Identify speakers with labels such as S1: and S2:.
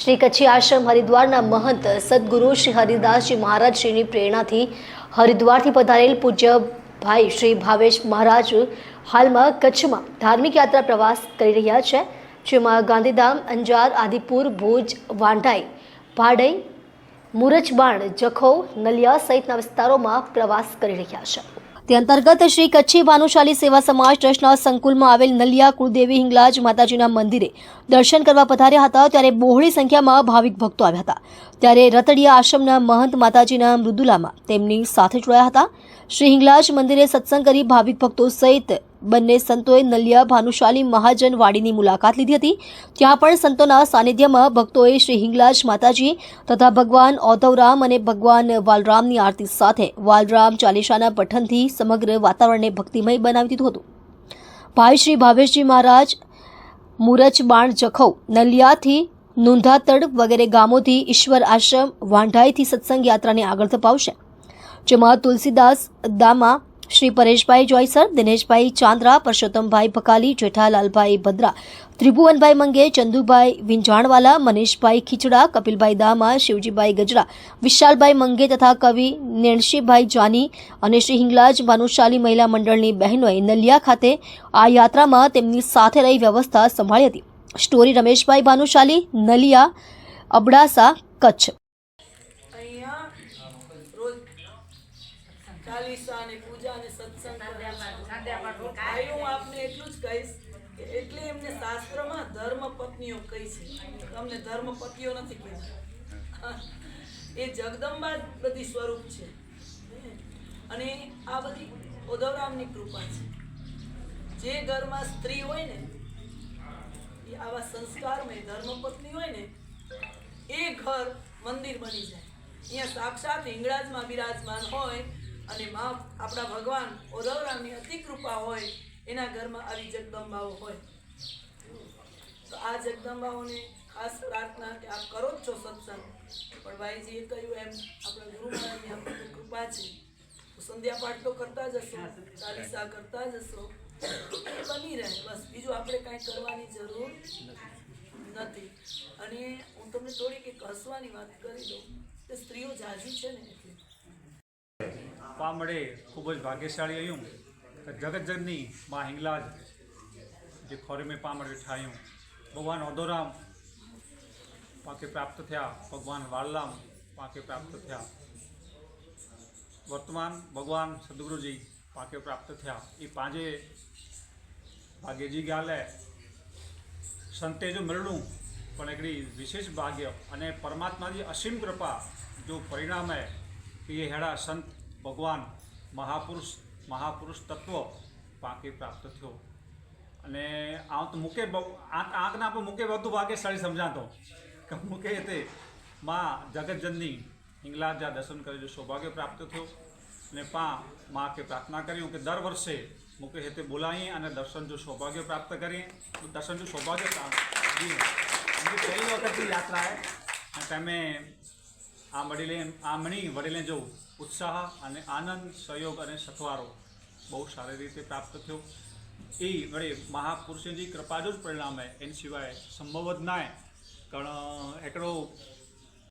S1: श्री कच्छी आश्रम हरिद्वार महंत सद्गुरु श्री हरिदास जी महाराज श्री प्रेरणा थी हरिद्वार थी पधारेल पूज्य भाई श्री भावेश महाराज हाल में कच्छ में धार्मिक यात्रा प्रवास कर रहा है, जेमां गांधीधाम, अंजार, आदिपुर, भूज, वांढाई, भाडई, मूरजबाण, जखौ, नलिया सहित विस्तारों में प्रवास कर रहा है। તે અંતર્ગત શ્રી કચ્છી ભાનુશાલી સેવા સમાજ ટ્રસ્ટના સંકુલમાં આવેલ નલિયા કુળદેવી હિંગલાજ માતાજીના મંદિરે દર્શન કરવા પધાર્યા હતા, ત્યારે બહોળી સંખ્યામાં ભાવિક ભક્તો આવ્યા હતા। ત્યારે રતડિયા આશ્રમના મહંત માતાજીના મૃદુલામાં તેમની સાથે જોડાયા હતા। શ્રી હિંગલાજ મંદિરે સત્સંગ કરી ભાવિક ભક્તો સહિત બંને સંતોએ નલિયા ભાનુશાલી મહાજન વાડીની મુલાકાત લીધી હતી। ત્યાં પણ સંતોના સાનિધ્યમાં ભક્તોએ શ્રી હિંગલાજ માતાજી તથા ભગવાન ઔધવરામ અને ભગવાન વાલરામની આરતી સાથે વાલરામ ચાલીસાના પઠનથી સમગ્ર વાતાવરણને ભક્તિમય બનાવી દીધું હતું। ભાઈ શ્રી ભાવેશજી મહારાજ મૂરજબાણ, જખૌ, નલિયાથી નુંધાતડ વગેરે ગામોથી ઈશ્વર આશ્રમ વાંઢાઈથી સત્સંગ યાત્રાને આગળ ધપાવશે, જેમાં તુલસીદાસ દામા, श्री परेशभाई जोईसर, दिनेशभाई चांद्रा, परसोत्तमभाई भकाली, जेठालालभाई भद्रा, त्रिभुवनभाई मंगे, चंदुभाई विंजाणवाला, मनीषभाई खीचड़ा, कपिलभाई दामा, शिवजीभाई गजरा, विशालभाई मंगे तथा कवि नेणशीभाई जानी और श्री हिंगलाज भानुशाली महिला मंडलनी बहनोए नलिया खाते आ यात्रामां तेमनी साथे रही व्यवस्था संभाळी हती। स्टोरी रमेशभाई भानुशाली, नलिया, अबડાસા, कच्छ।
S2: ચાલીસા અને પૂજા અને સત્સંગ હું આપને એટલું જ કહીશ કે એટલે એમને શાસ્ત્રમાં ધર્મ પત્નીઓ કહી છે, તમને ધર્મ પતિઓ નથી કહેતા। એ જગદંબા બધી સ્વરૂપ છે અને આ બધી ઔધવરામની કૃપા છે। જે ઘરમાં સ્ત્રી હોય ને એ આવા સંસ્કારમય ધર્મપત્ની હોય ને એ ઘર મંદિર બની જાય। અહીંયા સાક્ષાત હિંગળાજમાં બિરાજમાન હોય અને માં આપણા ભગવાન ઔધવરામની અતિ કૃપા હોય, એના ઘરમાં આવી જગદંબાઓ હોય તો આ જગદંબાઓને ખાસ પ્રાર્થના કે આપ કરો જ છો સત્સંગ, પણ ભાઈજીએ કહ્યું એમ આપણા ગુરુ મહારાજની આપણી કૃપા છે તો સંધ્યા પાઠ તો કરતા જશો, ચાલીસા કરતા જશો, એ બની રહે, બસ બીજું આપણે કાંઈ કરવાની જરૂર નથી। અને હું તમને થોડીક એક હસવાની વાત કરી દઉં કે સ્ત્રીઓ જાજી છે ને એટલે
S3: પામડે ખૂબ જ ભાગ્યશાળી આવ્યું કે જગતજનની માં હિંગલાજ જે ખોરે મેં પામડે ઠાયું, ભગવાન ઔધવરામ પાકે પ્રાપ્ત થયા, ભગવાન વાલરામ પાકે પ્રાપ્ત થયા, વર્તમાન ભગવાન સદગુરુજી પાકે પ્રાપ્ત થયા। એ પાંજે ભાગ્યજી ગાલે સંતે જો મળવું પણ એકડી વિશેષ ભાગ્ય અને પરમાત્માજી અસીમ કૃપા જો પરિણામ હે કે એ હેડા સંત ભગવાન મહાપુરુષ તત્વ પાકે પ્રાપ્ત થયો। અને આ તો મૂકે આંખના પર મૂકે બધું ભાગ્યશાળી સમજાતો કે મૂકે તે માં જગતજનની હિંગલાજા દર્શન કરી જો સૌભાગ્ય પ્રાપ્ત થયો। અને માં કે પ્રાર્થના કર્યું કે દર વર્ષે મૂકે હેતે બોલાવીએ અને દર્શન જો સૌભાગ્ય પ્રાપ્ત કરીએ, દર્શન જો સૌભાગ્ય પ્રાપ્ત પહેલી વખતની યાત્રા હે તમે આ મણી વડીલે જો ઉત્સાહ અને આનંદ, સહયોગ અને સથવારો બહુ સારી રીતે પ્રાપ્ત થયો। એ વડે મહાપુરુષની કૃપા જો જ પરિણામ હે, એની સિવાય સંભવ જ ના હે। કારણ એકડો